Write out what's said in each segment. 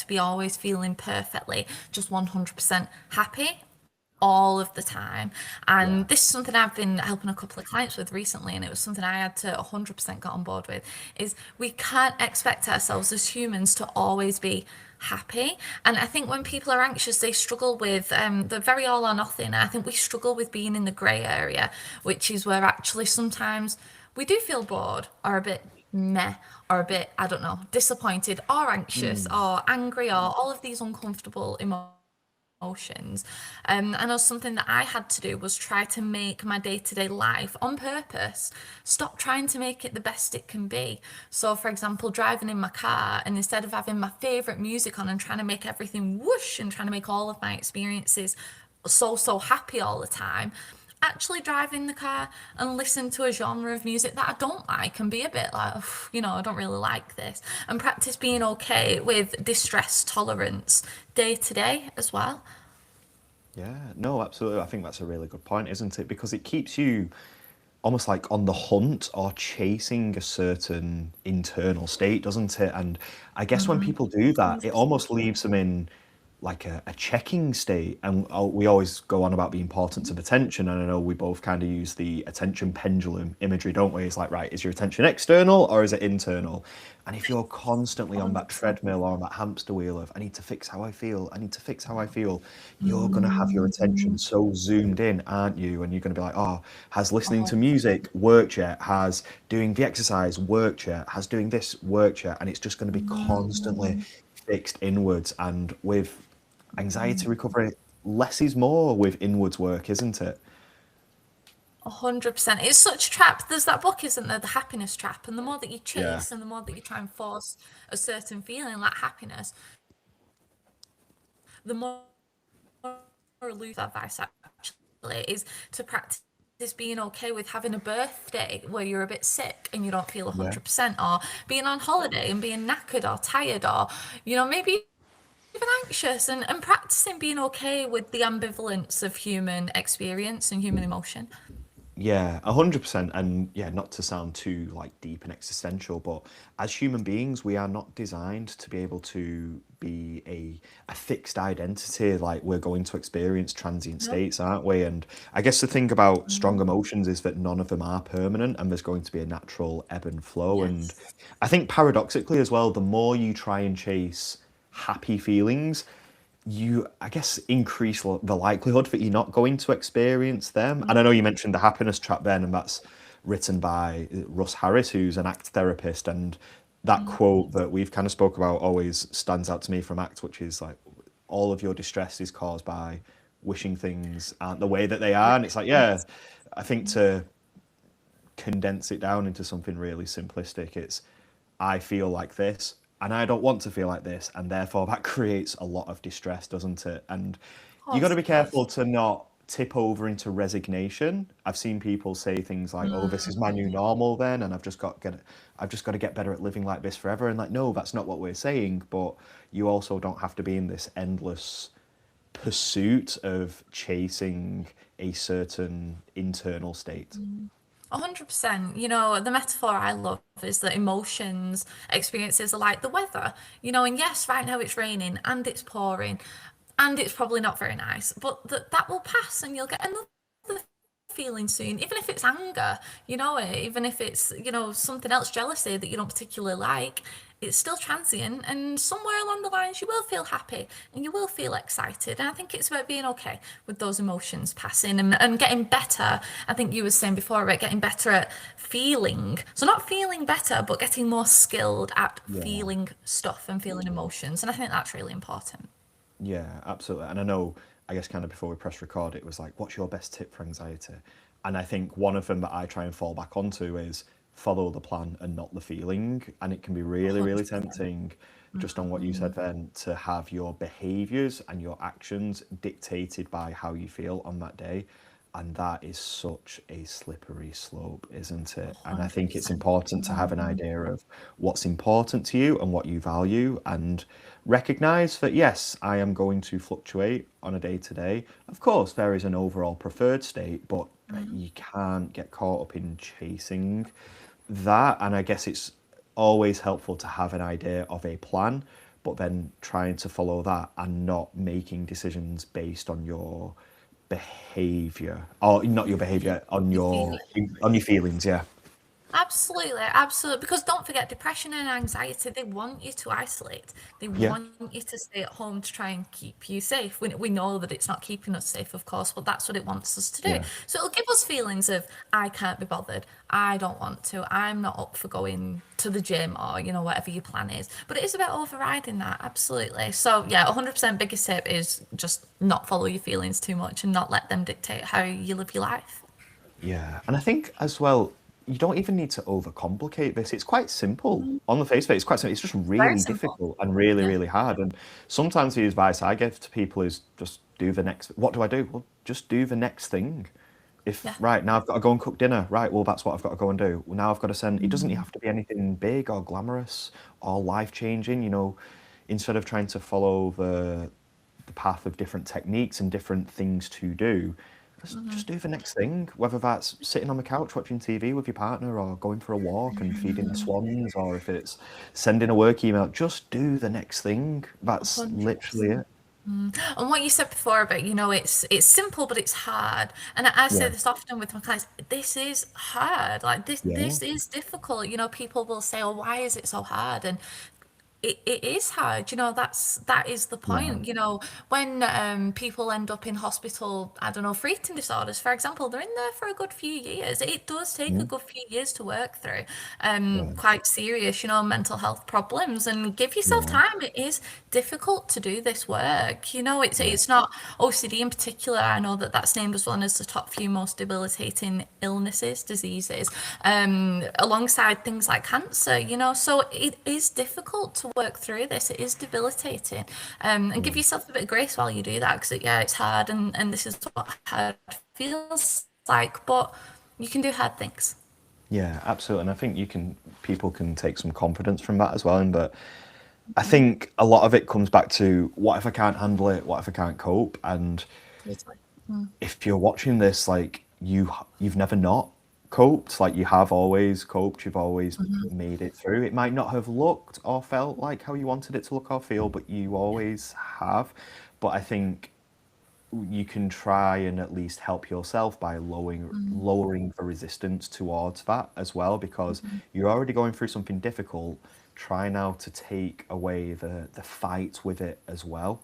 to be always feeling perfectly, just 100% happy all of the time. Yeah. And this is something I've been helping a couple of clients with recently, and it was something I had to 100% get on board with, is we can't expect ourselves as humans to always be happy. And I think when people are anxious, they struggle with the very all or nothing. I think we struggle with being in the grey area, which is where actually sometimes we do feel bored or a bit meh or a bit, I don't know, disappointed or anxious Mm. or angry or all of these uncomfortable emotions. I know something that I had to do was try to make my day-to-day life on purpose. Stop trying to make it the best it can be. So, for example, driving in my car, and instead of having my favorite music on and trying to make everything whoosh and trying to make all of my experiences so happy all the time, actually drive in the car and listen to a genre of music that I don't like and be a bit like, I don't really like this. And practice being okay with distress tolerance day to day as well. Yeah, no, absolutely. I think that's a really good point, isn't it? Because it keeps you almost like on the hunt or chasing a certain internal state, doesn't it? And I guess when people do that, it 100%. almost leaves them in like a checking state. And we always go on about the importance of attention. And I know we both kind of use the attention pendulum imagery, don't we? It's like, right, is your attention external or is it internal? And if you're constantly on that 100%. treadmill or on that hamster wheel of, I need to fix how I feel, I need to fix how I feel, you're going to have your attention so zoomed in, aren't you? And you're going to be like, oh, has listening to music worked yet? Has doing the exercise worked yet? Has doing this worked yet? And it's just going to be constantly fixed inwards. And with anxiety recovery, less is more with inwards work, isn't it? 100%. It's such a trap. There's that book, isn't there? The happiness trap. And the more that you Yeah. chase and the more that you try and force a certain feeling like happiness, the more elusive advice actually is to practice being okay with having a birthday where you're a bit sick and you don't feel Yeah. 100%, or being on holiday and being knackered or tired, or maybe even anxious, and practicing being okay with the ambivalence of human experience and human emotion. Yeah, 100%. And yeah, not to sound too like deep and existential, but as human beings, we are not designed to be able to be a fixed identity. Like we're going to experience transient No. states, aren't we? And I guess the thing about strong emotions is that none of them are permanent and there's going to be a natural ebb and flow. And Yes. I think paradoxically as well, the more you try and chase happy feelings, you, I guess, increase the likelihood that you're not going to experience them. And I know you mentioned the happiness trap then, and that's written by Russ Harris, who's an ACT therapist. And that quote that we've kind of spoke about always stands out to me from ACT, which is like, all of your distress is caused by wishing things aren't the way that they are. And it's like, yeah, I think to condense it down into something really simplistic, it's I feel like this and I don't want to feel like this, and therefore that creates a lot of distress, doesn't it? And Of you got course to be it does. careful to not tip over into resignation. I've seen people say things like, "Oh, this is my new normal then, and I've just got to get better at living like this forever." And like, no, that's not what we're saying. But you also don't have to be in this endless pursuit of chasing a certain internal state. 100%. The metaphor I love is that emotions, experiences are like the weather. And yes, right now it's raining and it's pouring and it's probably not very nice, but that will pass and you'll get another feeling soon, even if it's anger, even if it's, something else, jealousy that you don't particularly like. It's still transient, and somewhere along the lines, you will feel happy and you will feel excited. And I think it's about being okay with those emotions passing and getting better. I think you were saying before about getting better at feeling. So, not feeling better, but getting more skilled at Yeah. feeling stuff and feeling emotions. And I think that's really important. Yeah, absolutely. And I know, I guess, kind of before we press record, it was like, what's your best tip for anxiety? And I think one of them that I try and fall back onto is follow the plan and not the feeling. And it can be really, really 100%. tempting, just on what you said then, to have your behaviors and your actions dictated by how you feel on that day. And that is such a slippery slope, isn't it? And I think it's 100%. important to have an idea of what's important to you and what you value, and recognize that, yes, I am going to fluctuate on a day to day. Of course, there is an overall preferred state, but you can't get caught up in chasing that. And I guess it's always helpful to have an idea of a plan, but then trying to follow that and not making decisions based on your behavior, or not your behavior, You feel it. on your feelings. Yeah, Absolutely, absolutely. Because don't forget, depression and anxiety, they want you to isolate. They yeah, want you to stay at home to try and keep you safe. We know that it's not keeping us safe, of course, but that's what it wants us to do. yeah, So it'll give us feelings of, I can't be bothered. I don't want to. I'm not up for going to the gym or, whatever your plan is. But it is about overriding that, absolutely. So, yeah, 100% biggest tip is just not follow your feelings too much and not let them dictate how you live your life. yeah. And I think as well, you don't even need to overcomplicate this. It's quite simple. Mhm. On the face of it, it's quite simple. It's just Very really simple. difficult and really, Yeah. really hard. And sometimes the advice I give to people is just do the next. What do I do? Well, just do the next thing. If Yeah. right now I've got to go and cook dinner, right? Well, that's what I've got to go and do. Well, now I've got to send. It doesn't Mm-hmm. have to be anything big or glamorous or life changing. Instead of trying to follow the path of different techniques and different things to do, just do the next thing. Whether that's sitting on the couch watching TV with your partner, or going for a walk and feeding the swans, or if it's sending a work email, just do the next thing. That's literally 100%. it. And what you said before about, it's simple, but it's hard. And I say Yeah, this often with my clients, this is hard. Like yeah, this is difficult. People will say, oh, why is it so hard? And it is hard, that is the yeah, point. When people end up in hospital, I don't know, for eating disorders, for example, they're in there for a good few years. It does take a mm, good few years to work through yeah, quite serious, mental health problems, and give yourself yeah, time. It is difficult to do this work. yeah, It's not OCD in particular. I know that that's named as one as the top few most debilitating illnesses, diseases, alongside things like cancer. So it is difficult to work through this. It is debilitating, and give yeah. yourself a bit of grace while you do that, because yeah, it's hard, and this is what hard feels like. But you can do hard things. Yeah, absolutely. And I think people can take some confidence from that as well. But I Mhm. think a lot of it comes back to what if I can't handle it? What if I can't cope? And Totally. if you're watching this, like you've never not coped, like you have always coped, you've always Mhm. made it through. It might not have looked or felt like how you wanted it to look or feel, but you Yeah. always have. But I think you can try and at least help yourself by Mhm. lowering the resistance towards that as well, because Mhm. you're already going through something difficult. Try now to take away the fight with it as well.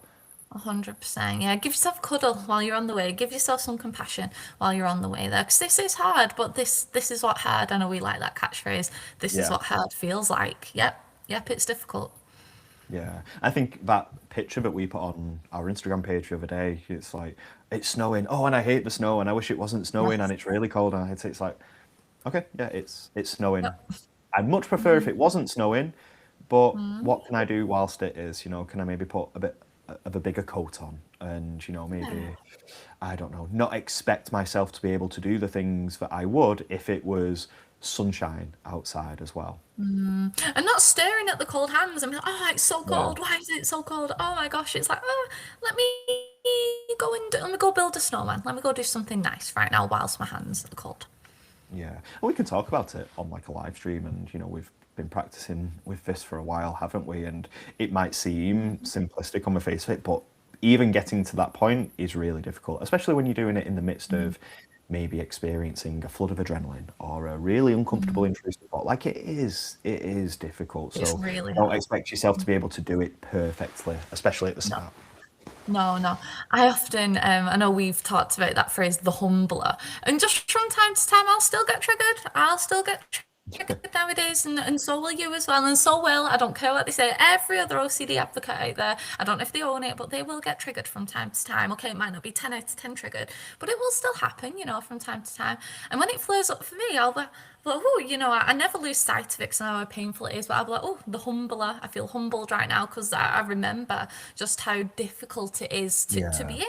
100%. Yeah, give yourself a cuddle while you're on the way. Give yourself some compassion while you're on the way there, because this is hard. But this is what hard. I know we like that catchphrase. This is Yeah. what hard feels like. Yep, yep. It's difficult. Yeah, I think that picture that we put on our Instagram page the other day, it's like it's snowing. Oh, and I hate the snow, and I wish it wasn't snowing, and Yes. it's really cold, and it's like, okay, yeah, it's snowing. Yep. I'd much prefer if Mhm. it wasn't snowing, but Mhm. what can I do whilst it is? Can I maybe put a bit of a bigger coat on, and Yeah. maybe I don't know, not expect myself to be able to do the things that I would if it was sunshine outside as well. And not staring at the cold hands and be like, oh, it's so Yeah. cold. Why is it so cold? Oh my gosh. It's like, oh, let me let me go build a snowman. Let me go do something nice right now whilst my hands are cold. Yeah, and we can talk about it on like a live stream, and we've been practicing with this for a while, haven't we? And it might seem simplistic on the face of it, but even getting to that point is really difficult, especially when you're doing it in the midst Mm, of maybe experiencing a flood of adrenaline or a really uncomfortable mm. intrusive thought. Like it is difficult. It's So really don't hard. expect yourself to be able to do it perfectly, especially at the No. start. No, no. I often, I know we've talked about that phrase, the humbler, and just from time to time, I'll still get triggered. I'll still get triggered nowadays, and so will you as well, and so will, I don't care what they say, every other OCD advocate out there. I don't know if they own it, but they will get triggered from time to time. Okay, it might not be 10 out of 10 triggered, but it will still happen, from time to time. And when it flares up for me, I'll be, well, oh, I never lose sight of it because I know how painful it is. But I'll be like, oh, the humbler. I feel humbled right now because I remember just how difficult it is to Yeah. be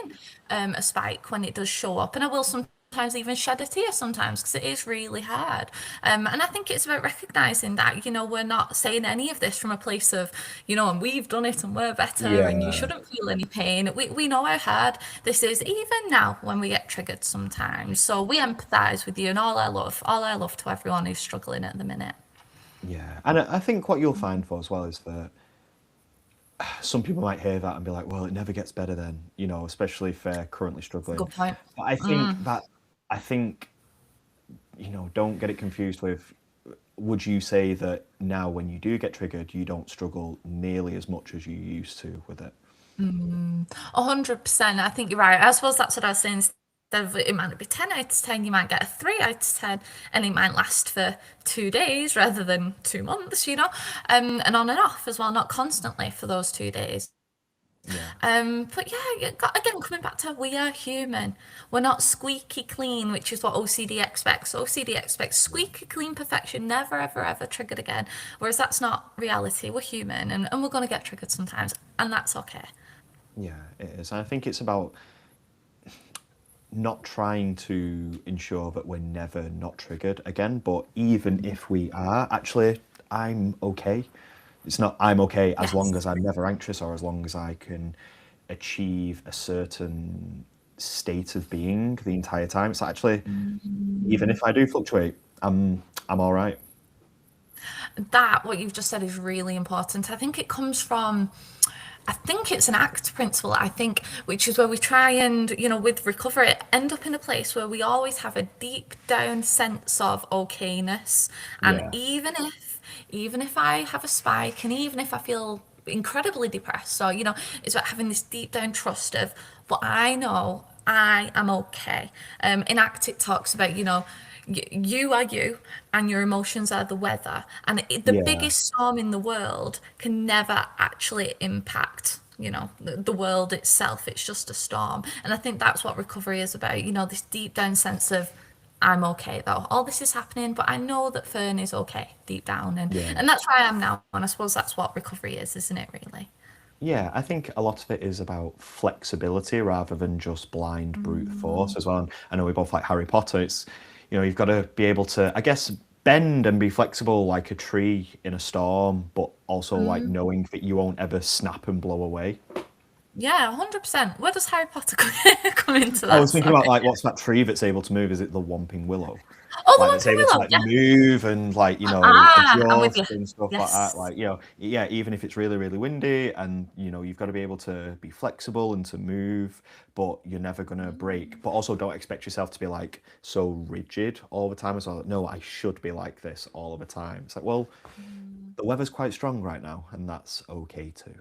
in a spike when it does show up. And I will sometimes even shed a tear sometimes because it is really hard. And I think it's about recognizing that, we're not saying any of this from a place of, and we've done it and we're better and you Yeah. shouldn't feel any pain. We know how hard this is, even now when we get triggered sometimes. So we empathize with you, and all our love to everyone who's struggling at the minute. Yeah. And I think what you'll find for as well is that some people might hear that and be like, well, it never gets better then, especially if they're currently It's a struggling. good point. But I think, don't get it confused with, would you say that now when you do get triggered, you don't struggle nearly as much as you used to with it? 100%. I think you're right. I suppose that's what I was saying. Instead of it might be 10 out of 10, you might get a 3 out of 10, and it might last for 2 days rather than 2 months, and on and off as well, not constantly for those 2 days. Yeah. But yeah, again, coming back to we are human. We're not squeaky clean, which is what OCD expects. OCD expects squeaky clean perfection, never, ever, ever triggered again. Whereas that's not reality. We're human and we're going to get triggered sometimes, and that's okay. Yeah, it is. And I think it's about not trying to ensure that we're never not triggered again, but even if we are, actually, I'm okay. It's not I'm okay as long Yes. as I'm never anxious or as long as I can achieve a certain state of being the entire time. It's actually, even if I do fluctuate, I'm all right. That, what you've just said, is really important. I think it comes from, I think it's an ACT principle, I think, which is where we try and, with recovery, end up in a place where we always have a deep down sense of okayness. And Yeah, even if I have a spike and even if I feel incredibly depressed, so, it's about having this deep down trust of, but I know I am okay. In ACT, it talks about, you are you and your emotions are the weather, and the yeah, biggest storm in the world can never actually impact the world itself. It's just a storm, and I think that's what recovery is about, this deep down sense of I'm okay though, all this is happening, but I know that Fern is okay deep down, and yeah. and that's where I am now, and I suppose that's what recovery is, isn't it, really? Yeah, I think a lot of it is about flexibility rather than just blind brute force as well. And I know we both like Harry Potter. It's, you've got to be able to, I guess, bend and be flexible like a tree in a storm, but also like knowing that you won't ever snap and blow away. Yeah, 100%. Where does Harry Potter come into I that? was thinking about Sorry. like what's that tree that's able to move? Is it the Whomping Willow? Oh, the Like that's Whomping able to Willow. like Yeah. move and like I'm with you. adjust and stuff like that. Yes. Like yeah, even if it's really really windy and you've got to be able to be flexible and to move, but you're never gonna break. But also don't expect yourself to be like so rigid all the time as well. No, I should be like this all of the time. It's like, well, the weather's quite strong right now, and that's okay too.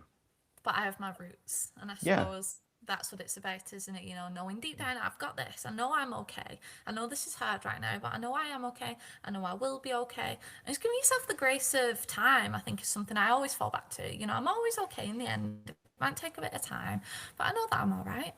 But I have my roots, and I Yeah, suppose that's what it's about, isn't it? Knowing deep down I've got this. I know I'm okay. I know this is hard right now, but I know I am okay. I know I will be okay. And just giving yourself the grace of time, I think, is something I always fall back to. I'm always okay in the end. It might take a bit of time, but I know that I'm all right.